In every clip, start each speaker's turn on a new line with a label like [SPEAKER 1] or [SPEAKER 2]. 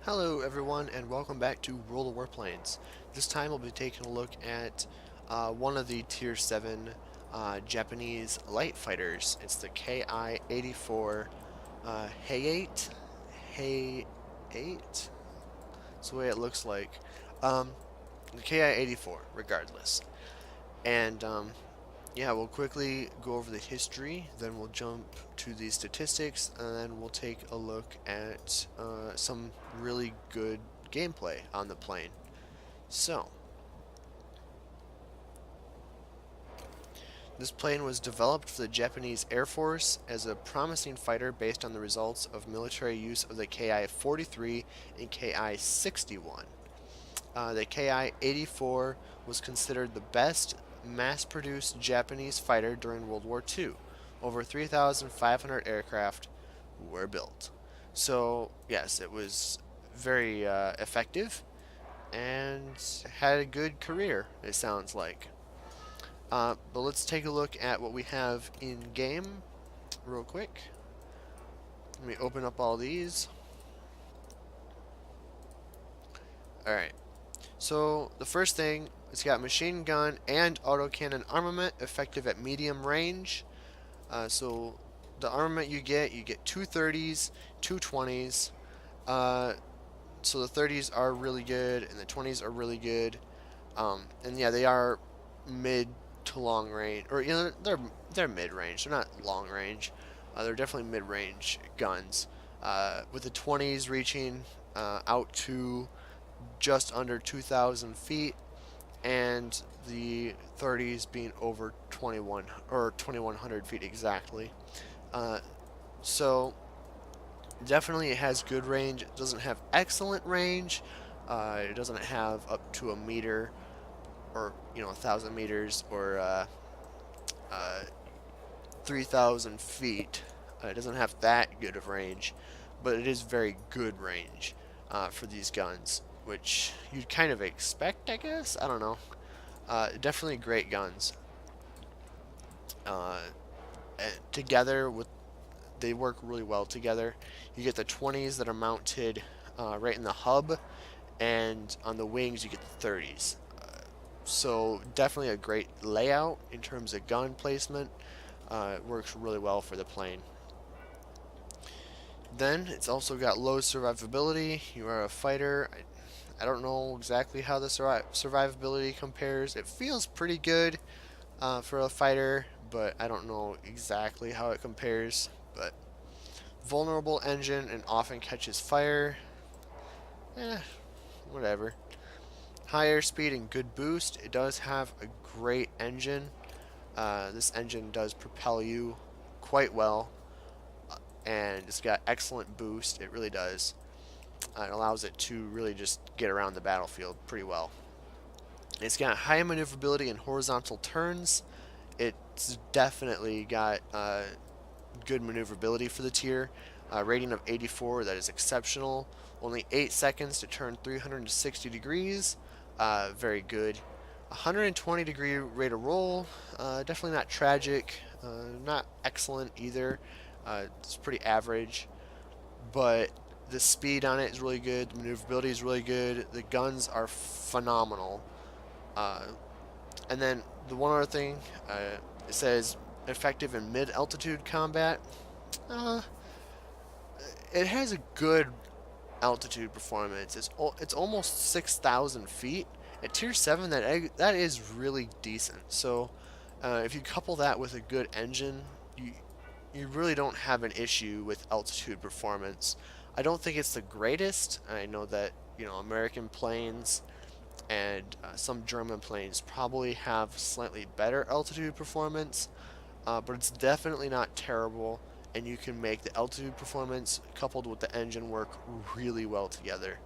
[SPEAKER 1] Hello everyone and welcome back to World of Warplanes. This time we'll be taking a look at one of the Tier 7 Japanese light fighters. It's the Ki-84 Hey-8? Hey-8? That's the way it looks like. Um, the Ki-84, regardless. And yeah, we'll quickly go over the history, then we'll jump to the statistics, and then we'll take a look at some really good gameplay on the plane. So, this plane was developed for the Japanese Air Force as a promising fighter based on the results of military use of the Ki-43 and Ki-61. The Ki-84 was considered the best mass-produced Japanese fighter during World War II. Over 3,500 aircraft were built. So, yes, it was very effective and had a good career, it sounds like. But let's take a look at what we have in game real quick. Let me open up all these. Alright, so the first thing, it's got machine gun and autocannon armament effective at medium range. So the armament you get two 30s, two 20s. So the 30s are really good and the 20s are really good. And yeah, they are mid to long range, or they're mid range. They're not long range. They're definitely mid range guns. With the 20s reaching out to just under 2,000 feet, and the 30s being over 21 or 2,100 feet exactly. Uh, so definitely it has good range. It doesn't have excellent range. It doesn't have up to a meter or 1,000 meters or 3,000 feet. It doesn't have that good of range, but it is very good range for these guns, which you'd kind of expect, I guess. I don't know. Definitely great guns. Uh, Together with they work really well together. You get the 20s that are mounted right in the hub, and on the wings you get the 30s. So definitely a great layout in terms of gun placement. It works really well for the plane. Then it's also got low survivability. You are a fighter. I don't know exactly how the survivability compares. It feels pretty good for a fighter, but I don't know exactly how it compares. But vulnerable engine and often catches fire. Eh, whatever. Higher speed and good boost. It does have a great engine. This engine does propel you quite well, and it's got excellent boost. It really does. It allows it to really just get around the battlefield pretty well. It's got high maneuverability and horizontal turns. It's definitely got good maneuverability for the tier. Rating of 84, that is exceptional. Only 8 seconds to turn 360 degrees. Very good. 120-degree rate of roll. Definitely not tragic. Not excellent either. It's pretty average. But the speed on it is really good. The maneuverability is really good. The guns are phenomenal. And then the one other thing, it says effective in mid-altitude combat. Uh, it has a good altitude performance. It's almost 6,000 feet. At tier 7, that is really decent. So if you couple that with a good engine, you really don't have an issue with altitude performance. I don't think it's the greatest. I know that American planes and some German planes probably have slightly better altitude performance, but it's definitely not terrible, and you can make the altitude performance coupled with the engine work really well together.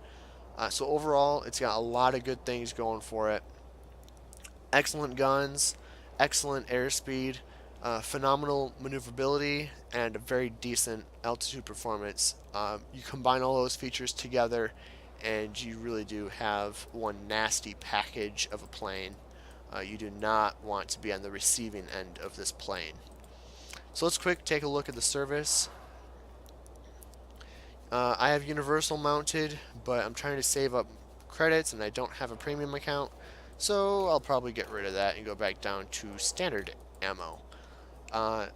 [SPEAKER 1] So overall, it's got a lot of good things going for it. Excellent guns, excellent airspeed, phenomenal maneuverability, and a very decent altitude performance. You combine all those features together, and you really do have one nasty package of a plane. You do not want to be on the receiving end of this plane. So let's quick take a look at the service. I have Universal mounted, but I'm trying to save up credits and I don't have a premium account, so I'll probably get rid of that and go back down to standard ammo. Uh,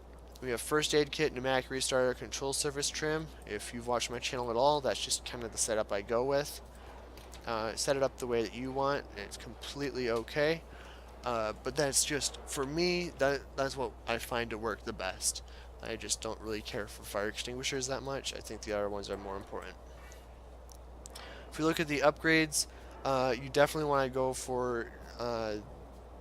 [SPEAKER 1] we have first aid kit, pneumatic restarter, control surface trim. If you've watched my channel at all, that's just kind of the setup I go with. Set it up the way that you want, and it's completely okay. But that's just, for me, that's what I find to work the best. I just don't really care for fire extinguishers that much. I think the other ones are more important. If we look at the upgrades, you definitely want to go for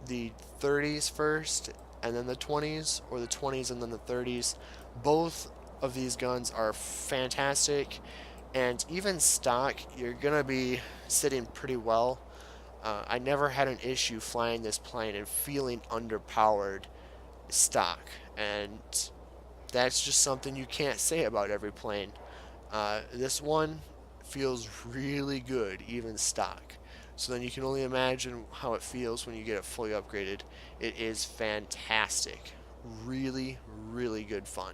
[SPEAKER 1] the 30s first, and then the 20s, or the 20s and then the 30s. Both of these guns are fantastic, and even stock, you're going to be sitting pretty well. I never had an issue flying this plane and feeling underpowered stock, and that's just something you can't say about every plane. This one feels really good, even stock. So then you can only imagine how it feels when you get it fully upgraded. It is fantastic. Really, really good fun.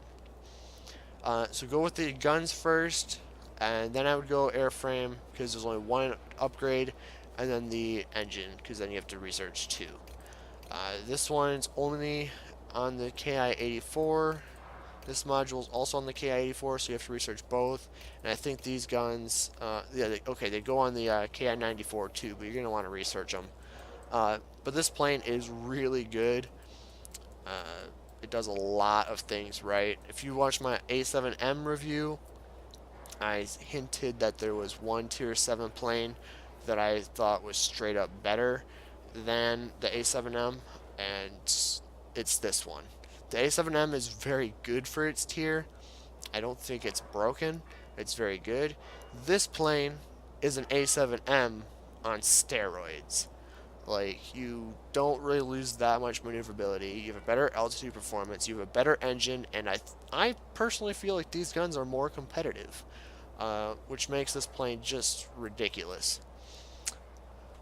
[SPEAKER 1] So go with the guns first, and then I would go airframe because there's only one upgrade, and then the engine because then you have to research two. This one's only on the Ki-84. This module is also on the Ki-84, so you have to research both. And I think these guns, they go on the Ki-94 too, but you're going to want to research them. But this plane is really good. It does a lot of things right. If you watch my A7M review, I hinted that there was one Tier 7 plane that I thought was straight up better than the A7M, and it's this one. The A7M is very good for its tier. I don't think it's broken. It's very good. This plane is an A7M on steroids. Like, you don't really lose that much maneuverability. You have a better altitude performance. You have a better engine, and I personally feel like these guns are more competitive, which makes this plane just ridiculous.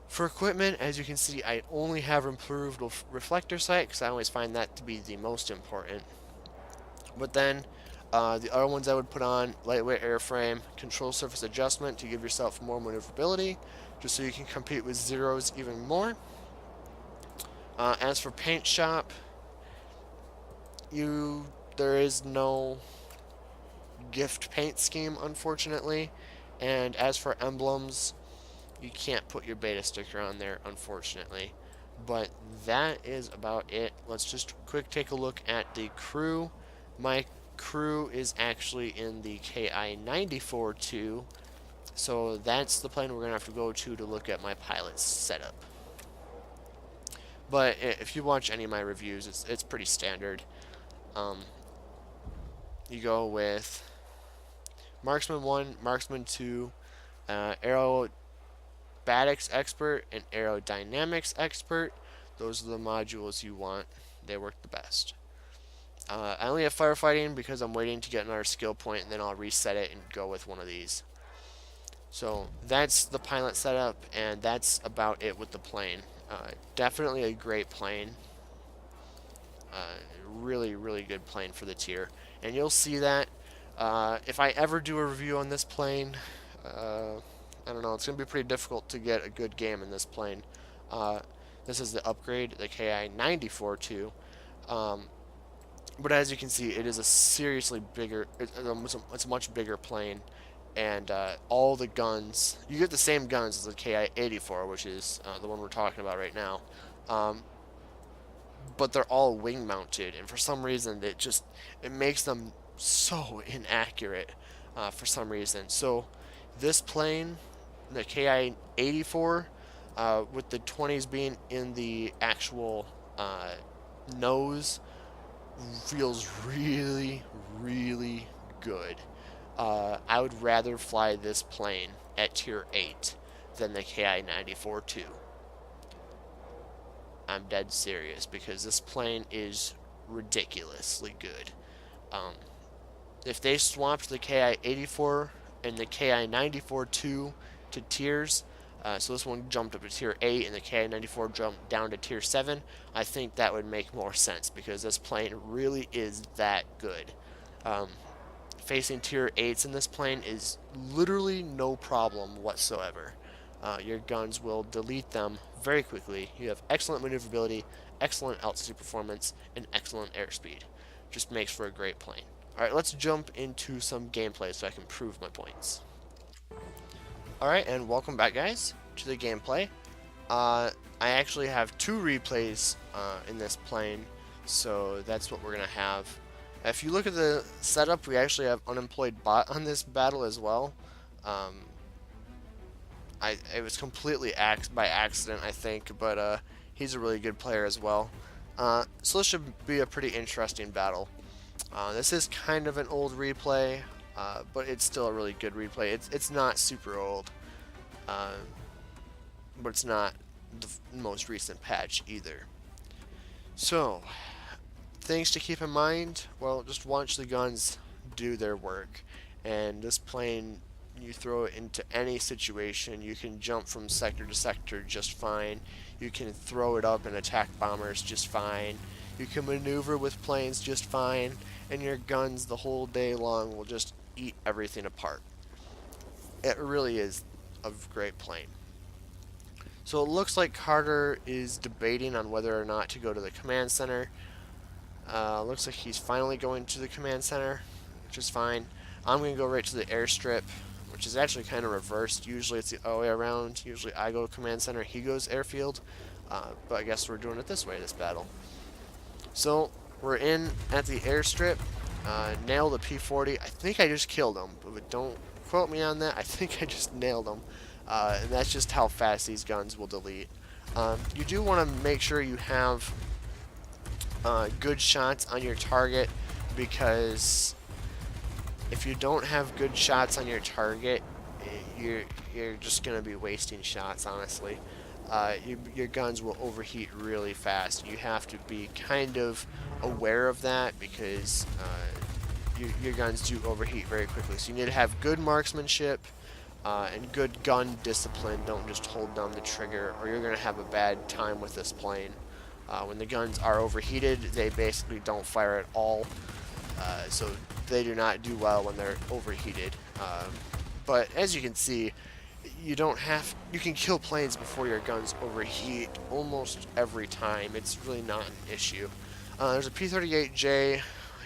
[SPEAKER 1] For equipment, as you can see, I only have improved reflector sight because I always find that to be the most important. But then, the other ones I would put on, lightweight airframe, control surface adjustment to give yourself more maneuverability, just so you can compete with zeros even more. As for paint shop, there is no gift paint scheme, unfortunately. And as for emblems, you can't put your beta sticker on there, unfortunately. But that is about it. Let's just quick take a look at the crew. My crew is actually in the Ki-94 too, so that's the plane we're going to have to go to look at my pilot's setup. But if you watch any of my reviews, it's pretty standard. You go with Marksman 1, Marksman 2, Aerobatics Expert, and Aerodynamics Expert. Those are the modules you want. They work the best. I only have firefighting because I'm waiting to get another skill point, and then I'll reset it and go with one of these. So that's the pilot setup, and that's about it with the plane. Definitely a great plane. Really, really good plane for the tier. And you'll see that if I ever do a review on this plane, I don't know, it's going to be pretty difficult to get a good game in this plane. This is the upgrade, the Ki-94 too. But as you can see, it is a seriously bigger, it's a much bigger plane, and all the guns, you get the same guns as the Ki-84, which is the one we're talking about right now, but they're all wing mounted, and for some reason it makes them so inaccurate for some reason. So this plane, the Ki-84, with the 20s being in the actual nose, feels really, really good. I would rather fly this plane at tier 8 than the Ki-94 2. I'm dead serious because this plane is ridiculously good. If they swapped the Ki-84 and the Ki-94 2 to tiers, so this one jumped up to tier 8 and the Ki-94 jumped down to tier 7, I think that would make more sense because this plane really is that good. facing tier 8s in this plane is literally no problem whatsoever. Your guns will delete them very quickly. You have excellent maneuverability, excellent altitude performance, and excellent airspeed. Just makes for a great plane. Alright, let's jump into some gameplay so I can prove my points. Alright, and welcome back, guys, to the gameplay. I actually have 2 replays in this plane, so that's what we're going to have. If you look at the setup, we actually have unemployed bot on this battle as well. It was completely by accident, I think, but he's a really good player as well. So this should be a pretty interesting battle. This is kind of an old replay, but it's still a really good replay. It's not super old, but it's not the most recent patch either. So, things to keep in mind, well, just watch the guns do their work. And this plane, you throw it into any situation. You can jump from sector to sector just fine. You can throw it up and attack bombers just fine. You can maneuver with planes just fine. And your guns the whole day long will just eat everything apart. It really is a great plane. So it looks like Carter is debating on whether or not to go to the command center. Looks like he's finally going to the command center, which is fine. I'm going to go right to the airstrip, which is actually kind of reversed. Usually it's the other way around. Usually I go command center, he goes airfield. But I guess we're doing it this way, this battle. So we're in at the airstrip. Nailed the P-40. I think I just killed him, but don't quote me on that. I think I just nailed him. And that's just how fast these guns will delete. You do want to make sure you have good shots on your target, because if you don't have good shots on your target, you're just going to be wasting shots, honestly. Your guns will overheat really fast. You have to be kind of aware of that, because your guns do overheat very quickly. So you need to have good marksmanship and good gun discipline. Don't just hold down the trigger, or you're going to have a bad time with this plane. When the guns are overheated, they basically don't fire at all. So they do not do well when they're overheated. But as you can see, you can kill planes before your guns overheat almost every time. It's really not an issue. There's a P-38J. I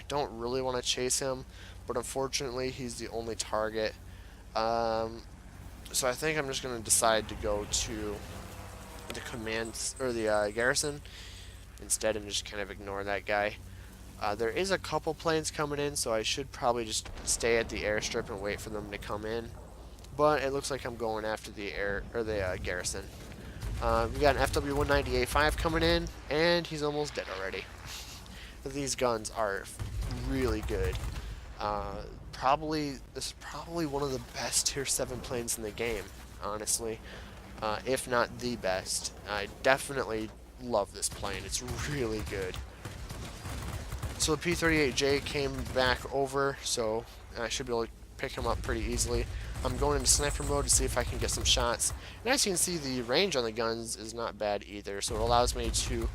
[SPEAKER 1] don't really want to chase him, but unfortunately he's the only target. So I think I'm just going to decide to go to the the garrison instead, and just kind of ignore that guy. There is a couple planes coming in, so I should probably just stay at the airstrip and wait for them to come in. But it looks like I'm going after the garrison. We got an FW-190A5 coming in, and he's almost dead already. These guns are really good. This is probably one of the best tier 7 planes in the game, honestly, if not the best. I definitely love this plane. It's really good. So the P-38J came back over, so I should be able to pick him up pretty easily. I'm going into sniper mode to see if I can get some shots. And as you can see, the range on the guns is not bad either, so it allows me to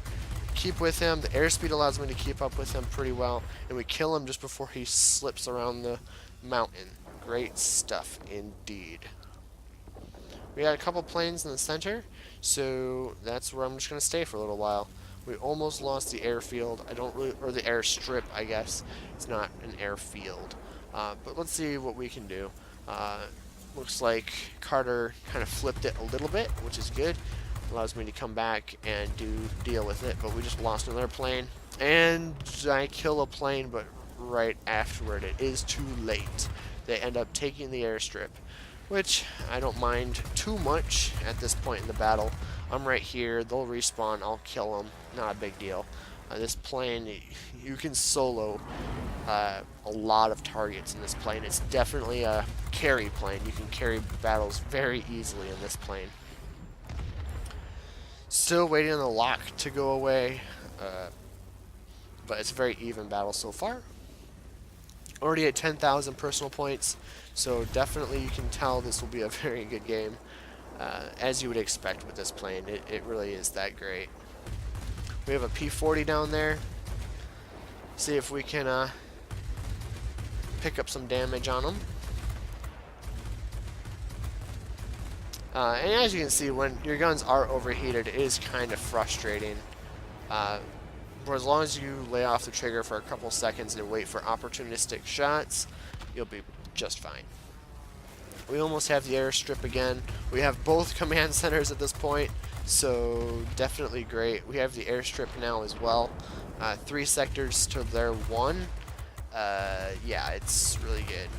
[SPEAKER 1] keep with him. The airspeed allows me to keep up with him pretty well, and we kill him just before he slips around the mountain. Great stuff indeed. We got a couple planes in the center, so that's where I'm just going to stay for a little while. We almost lost the airfield. Or the airstrip, I guess. It's not an airfield. But let's see what we can do. Looks like Carter kind of flipped it a little bit, which is good. Allows me to come back and deal with it, but we just lost another plane. And I kill a plane, but right afterward it is too late. They end up taking the airstrip, which I don't mind too much at this point in the battle. I'm right here, they'll respawn, I'll kill them, not a big deal. This plane, you can solo a lot of targets in this plane. It's definitely a carry plane. You can carry battles very easily in this plane. Still waiting on the lock to go away, but it's a very even battle so far. Already at 10,000 personal points, so definitely you can tell this will be a very good game, as you would expect with this plane. It really is that great. We have a P-40 down there. See if we can pick up some damage on them. And as you can see, when your guns are overheated, it is kind of frustrating. But as long as you lay off the trigger for a couple seconds and wait for opportunistic shots, you'll be just fine. We almost have the airstrip again. We have both command centers at this point, so definitely great. We have the airstrip now as well. 3 sectors to their 1. Yeah, it's really good.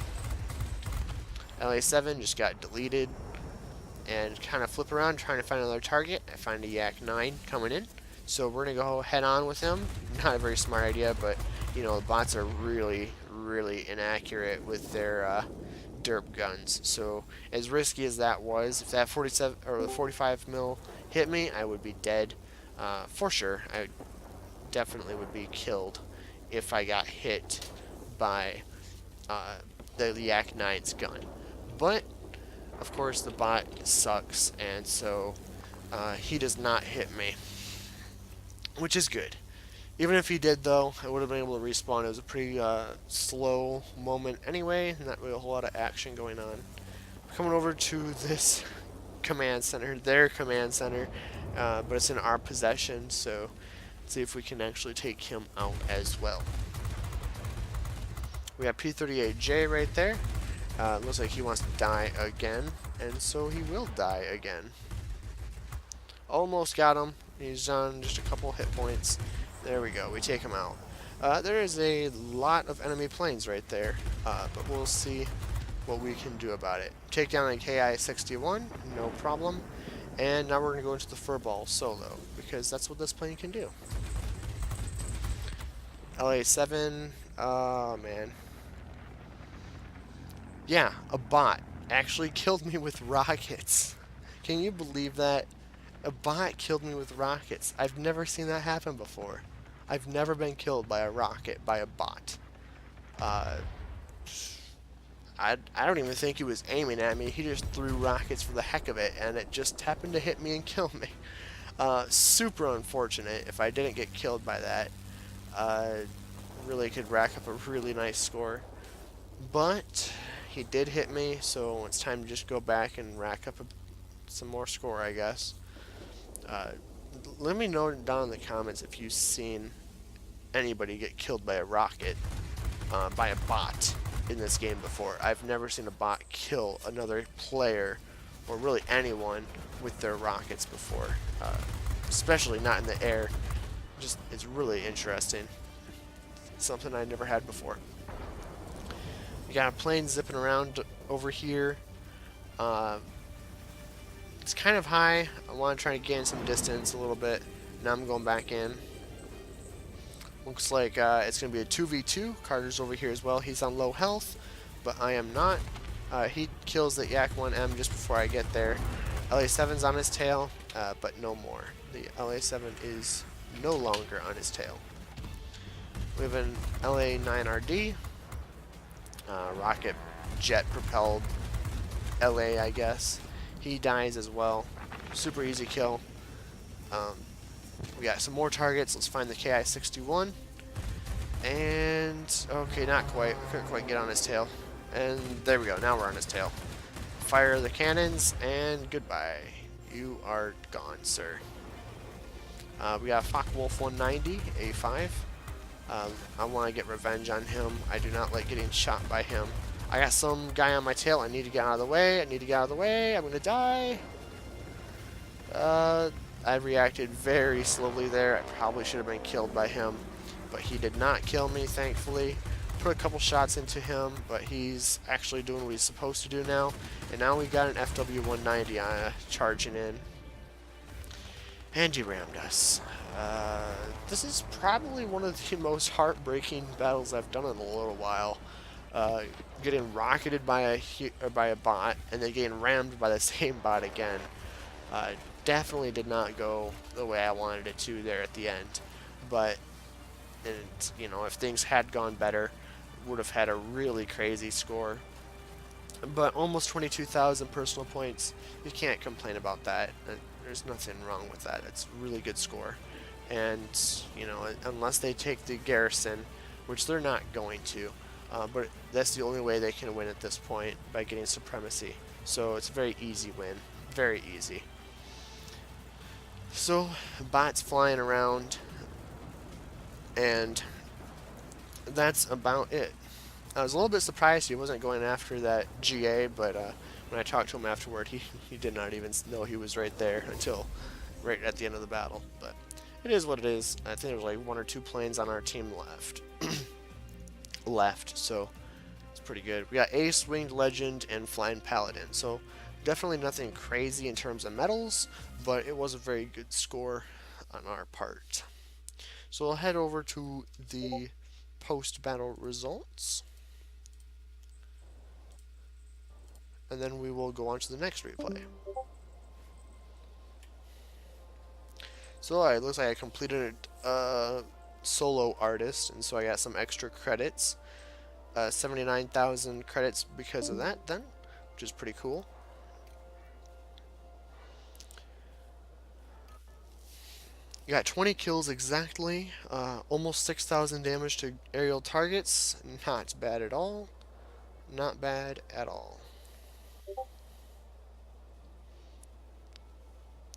[SPEAKER 1] LA7 just got deleted. And kind of flip around trying to find another target. I find a Yak 9 coming in. So we're going to go head on with him. Not a very smart idea, but you know, the bots are really, really inaccurate with their derp guns. So as risky as that was, if that 47 or the 45 mil hit me, I would be dead for sure. I definitely would be killed if I got hit by the Yak 9's gun. But of course, the bot sucks, and so he does not hit me, which is good. Even if he did, though, I would have been able to respawn. It was a pretty slow moment anyway, not really a whole lot of action going on. Coming over to this command center, their command center, but it's in our possession, so let's see if we can actually take him out as well. We have P-38J right there. Looks like he wants to die again, and so he will die again. Almost got him. He's on just a couple hit points. There we go. We take him out. There is a lot of enemy planes right there, but we'll see what we can do about it. Take down a Ki-81, no problem. And now we're going to go into the furball solo, because that's what this plane can do. LA7, oh man. Yeah, a bot actually killed me with rockets. Can you believe that? A bot killed me with rockets. I've never seen that happen before. I've never been killed by a rocket by a bot. I don't even think he was aiming at me. He just threw rockets for the heck of it, and it just happened to hit me and kill me. Super unfortunate. If I didn't get killed by that, really could rack up a really nice score. But he did hit me, so it's time to just go back and rack up some more score, I guess. Let me know down in the comments if you've seen anybody get killed by a rocket, by a bot in this game before. I've never seen a bot kill another player, or really anyone, with their rockets before. Especially not in the air. Just, it's really interesting. Something I never had before. We got a plane zipping around over here. It's kind of high. I want to try to gain some distance a little bit. Now I'm going back in. Looks like it's going to be a 2v2. Carter's over here as well. He's on low health, but I am not. He kills the Yak 1M just before I get there. LA7's on his tail, but no more. The LA7 is no longer on his tail. We have an LA9RD. Rocket jet propelled LA, I guess. He dies as well. Super easy kill. We got some more targets. Let's find the Ki-61. And okay, not quite. We couldn't quite get on his tail. And there we go. Now we're on his tail. Fire the cannons and goodbye. You are gone, sir. We got Focke-Wulf 190 A5. I want to get revenge on him. I do not like getting shot by him. I got some guy on my tail. I need to get out of the way. I need to get out of the way. I'm going to die. I reacted very slowly there. I probably should have been killed by him. But he did not kill me, thankfully. Put a couple shots into him, but he's actually doing what he's supposed to do now. And now we got an FW-190 charging in. And he rammed us. This is probably one of the most heartbreaking battles I've done in a little while. Getting rocketed by a bot and then getting rammed by the same bot again. Definitely did not go the way I wanted it to there at the end. But, you know, if things had gone better, would have had a really crazy score. But almost 22,000 personal points. You can't complain about that. There's nothing wrong with that. It's a really good score. And, you know, unless they take the garrison, which they're not going to, but that's the only way they can win at this point, by getting supremacy. So it's a very easy win, very easy. So bots flying around, and that's about it. I was a little bit surprised he wasn't going after that GA, but when I talked to him afterward, he did not even know he was right there until right at the end of the battle. But it is what it is. I think there was like 1 or 2 planes on our team left, so it's pretty good. We got Ace, Winged Legend, and Flying Paladin, so definitely nothing crazy in terms of medals, but it was a very good score on our part. So we'll head over to the post-battle results, and then we will go on to the next replay. So it looks like I completed solo artist, and so I got some extra credits. 79,000 credits because of that then, which is pretty cool. You got 20 kills exactly, almost 6,000 damage to aerial targets. Not bad at all. Not bad at all.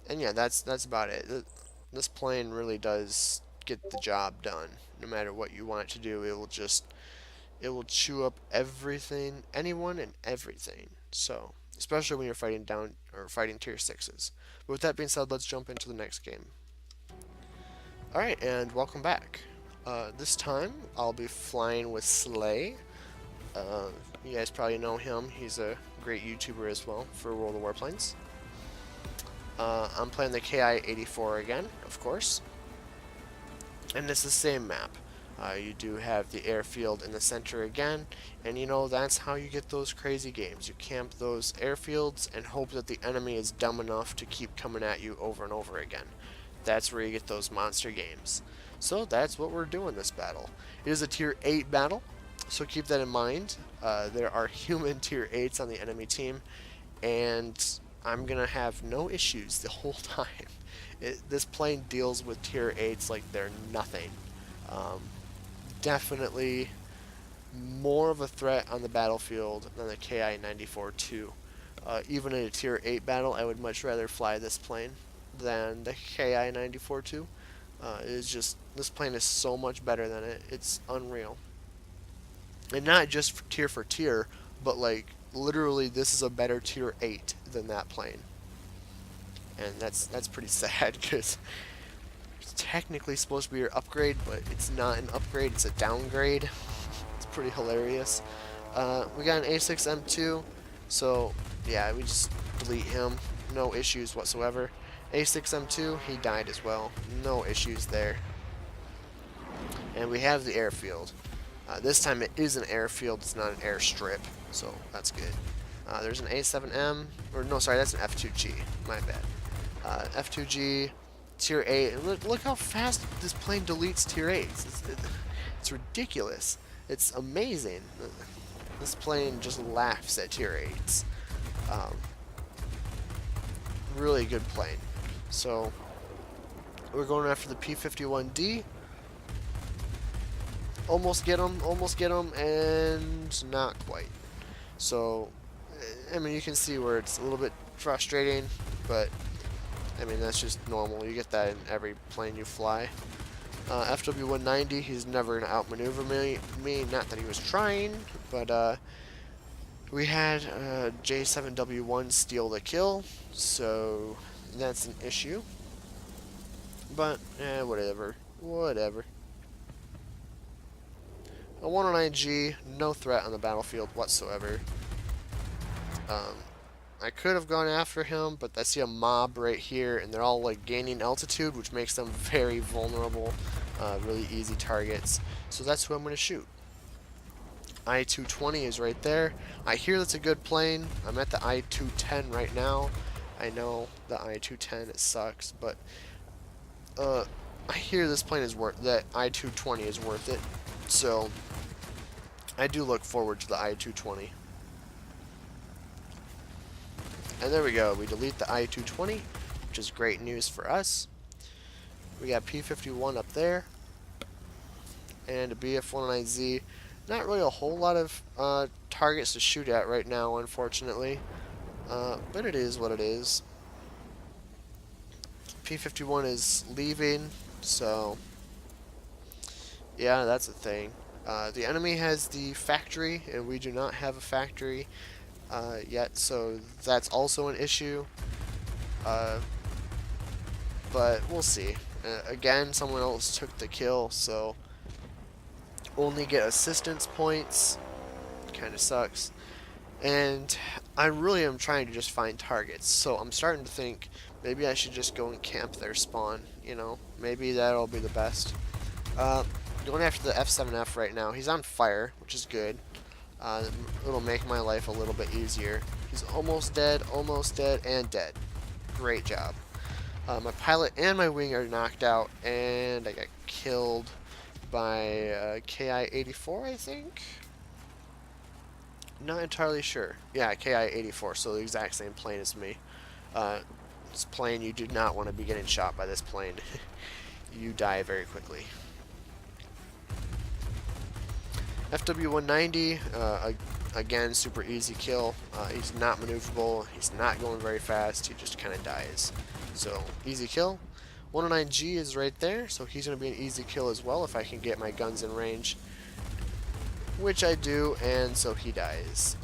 [SPEAKER 1] And yeah, that's about it. This plane really does get the job done. No matter what you want it to do, it will chew up everything, anyone and everything. So, especially when you're fighting down or fighting tier 6s. But with that being said, let's jump into the next game. Alright, and welcome back. This time, I'll be flying with Slay. You guys probably know him. He's a great YouTuber as well for World of Warplanes. I'm playing the Ki-84 again, of course. And it's the same map. You do have the airfield in the center again, and you know, that's how you get those crazy games. You camp those airfields and hope that the enemy is dumb enough to keep coming at you over and over again. That's where you get those monster games. So that's what we're doing this battle. It is a tier 8 battle, so keep that in mind. There are human tier 8s on the enemy team, and I'm going to have no issues the whole time. This plane deals with tier 8s like they're nothing. Definitely more of a threat on the battlefield than the Ki-94-2. Even in a tier 8 battle, I would much rather fly this plane than the Ki-94-2. It's just, this plane is so much better than it. It's unreal. And not just for tier, but like literally this is a better tier 8 than that plane. And that's pretty sad, because it's technically supposed to be your upgrade, but it's not an upgrade, it's a downgrade. It's pretty hilarious. We got an A6M2, so yeah, we just delete him. No issues whatsoever. A6M2, he died as well. No issues there. And we have the airfield. This time it is an airfield, it's not an airstrip, so that's good. There's an A7M, or no, sorry, that's an F2G, my bad. F2G, tier 8, and look how fast this plane deletes tier 8s. It's ridiculous. It's amazing. This plane just laughs at tier 8s. Really good plane. So, we're going after the P-51D. Almost get him, and not quite. So, I mean, you can see where it's a little bit frustrating, but I mean, that's just normal. You get that in every plane you fly. FW-190, he's never going to outmaneuver me. Not that he was trying, but we had J7W1 steal the kill, so that's an issue. But, whatever. Whatever. A 109G, no threat on the battlefield whatsoever. I could have gone after him, but I see a mob right here, and they're all like gaining altitude, which makes them very vulnerable, really easy targets. So that's who I'm going to shoot. I-220 is right there. I hear that's a good plane. I'm at the I-210 right now. I know the I-210, it sucks, but I hear this plane is that I-220 is worth it. So I do look forward to the I-220. And there we go, we delete the I-220, which is great news for us. We got P-51 up there, and a BF-109Z. Not really a whole lot of targets to shoot at right now, unfortunately. But it is what it is. P-51 is leaving, so yeah, that's a thing. The enemy has the factory, and we do not have a factory yet, so that's also an issue. Uh, but we'll see. Again, someone else took the kill, so only get assistance points. Kind of sucks. And I really am trying to just find targets, so I'm starting to think maybe I should just go and camp their spawn, you know? Maybe that'll be the best. Going after the F7F right now. He's on fire, which is good. It'll make my life a little bit easier. He's almost dead, and dead. Great job. My pilot and my wing are knocked out, and I got killed by Ki-84, I think? Not entirely sure. Yeah, Ki-84, so the exact same plane as me. This plane, you do not want to be getting shot by this plane. You die very quickly. FW-190, again, super easy kill. He's not maneuverable, he's not going very fast, he just kind of dies. So, easy kill. 109G is right there, so he's going to be an easy kill as well if I can get my guns in range. Which I do, and so he dies.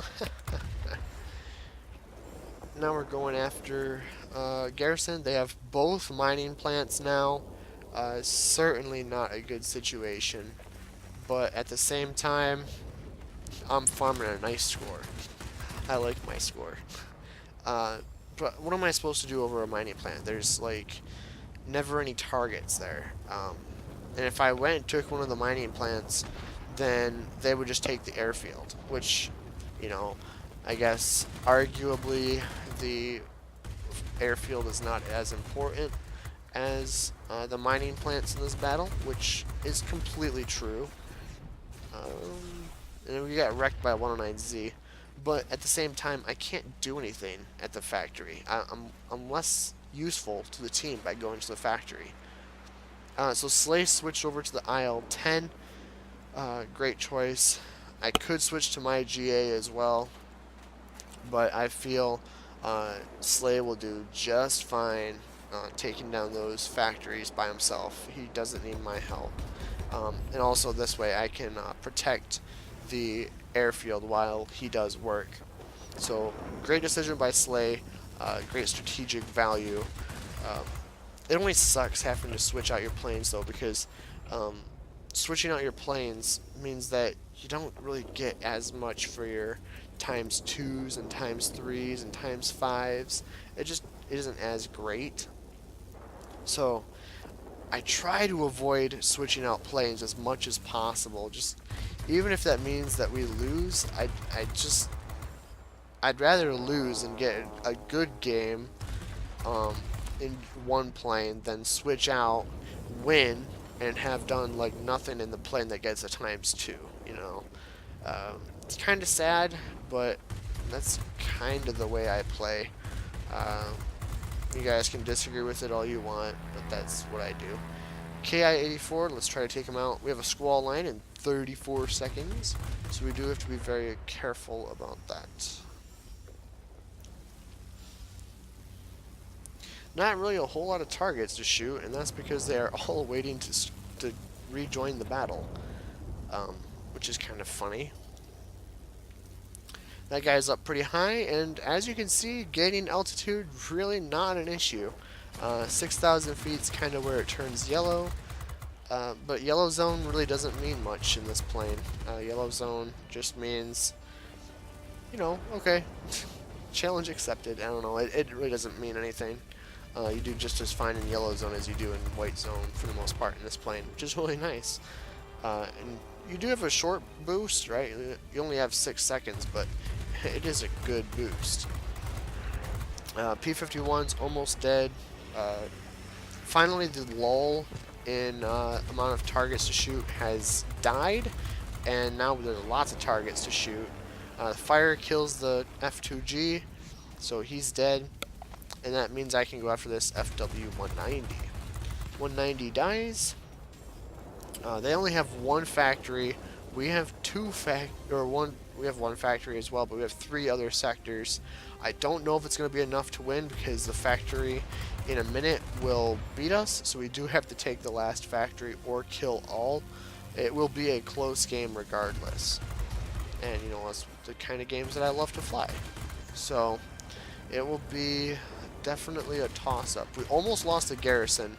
[SPEAKER 1] Now we're going after Garrison. They have both mining plants now. Certainly not a good situation. But at the same time, I'm farming a nice score. I like my score. But what am I supposed to do over a mining plant? There's like never any targets there. And if I went and took one of the mining plants, then they would just take the airfield, which, you know, I guess arguably the airfield is not as important as the mining plants in this battle, which is completely true. And we got wrecked by 109Z, but at the same time, I can't do anything at the factory. I'm less useful to the team by going to the factory. So Slay switched over to the IL-10. Great choice. I could switch to my GA as well, but I feel Slay will do just fine taking down those factories by himself. He doesn't need my help. And also this way I can protect the airfield while he does work. So great decision by Slay, great strategic value. It only sucks having to switch out your planes though, because switching out your planes means that you don't really get as much for your times 2s and times 3s and times 5s. It just isn't as great. So I try to avoid switching out planes as much as possible. Just even if that means that we lose, I'd rather lose and get a good game in one plane than switch out, win, and have done like nothing in the plane that gets a times 2. You know, it's kind of sad, but that's kind of the way I play. You guys can disagree with it all you want, but that's what I do. Ki-84, let's try to take him out. We have a squall line in 34 seconds, so we do have to be very careful about that. Not really a whole lot of targets to shoot, and that's because they are all waiting to rejoin the battle, which is kind of funny. That guy's up pretty high, and as you can see, gaining altitude really not an issue. 6,000 feet is kind of where it turns yellow, but yellow zone really doesn't mean much in this plane. Yellow zone just means, you know, okay, challenge accepted. I don't know, it really doesn't mean anything. You do just as fine in yellow zone as you do in white zone for the most part in this plane, which is really nice. And you do have a short boost, right? You only have 6 seconds, but it is a good boost. P-51's almost dead. Finally, the lull in amount of targets to shoot has died, and now there's lots of targets to shoot. Fire kills the F2G, so he's dead, and that means I can go after this FW-190. 190 dies. They only have one factory, We have we have one factory as well, but we have 3 other sectors. I don't know if it's going to be enough to win because the factory in a minute will beat us, so we do have to take the last factory or kill all. It will be a close game regardless. And you know, that's the kind of games that I love to fly. So it will be definitely a toss-up. We almost lost a garrison,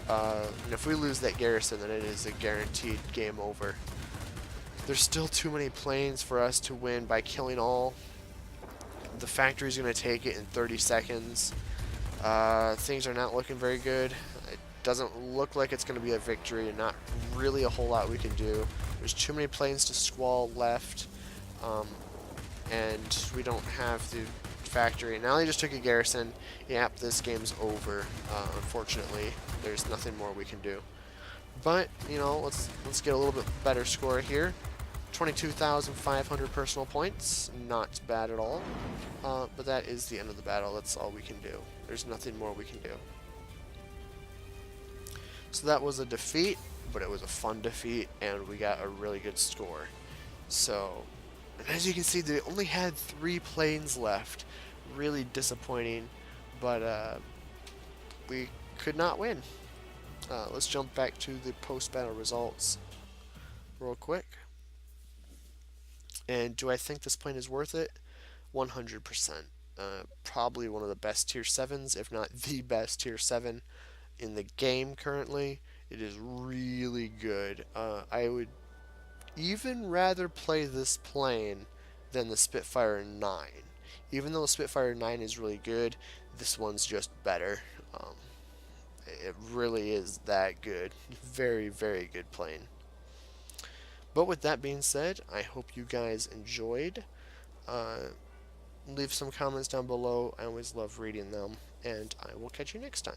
[SPEAKER 1] and if we lose that garrison, then it is a guaranteed game over. There's still too many planes for us to win by killing all. The factory's going to take it in 30 seconds. Things are not looking very good. It doesn't look like it's going to be a victory, and not really a whole lot we can do. There's too many planes to squall left, and we don't have the factory. Now they just took a garrison. Yep, this game's over. Unfortunately, there's nothing more we can do. But you know, let's get a little bit better score here. 22,500 personal points, not bad at all. But that is the end of the battle. That's all we can do. There's nothing more we can do. So that was a defeat, but it was a fun defeat, and we got a really good score. So, and as you can see, they only had 3 planes left. Really disappointing, but we could not win. Let's jump back to the post-battle results real quick. And do I think this plane is worth it? 100%. Probably one of the best tier 7s, if not the best tier 7 in the game currently. It is really good. I would even rather play this plane than the Spitfire 9. Even though the Spitfire 9 is really good, this one's just better. It really is that good. Very, very good plane. But with that being said, I hope you guys enjoyed. Leave some comments down below. I always love reading them, and I will catch you next time.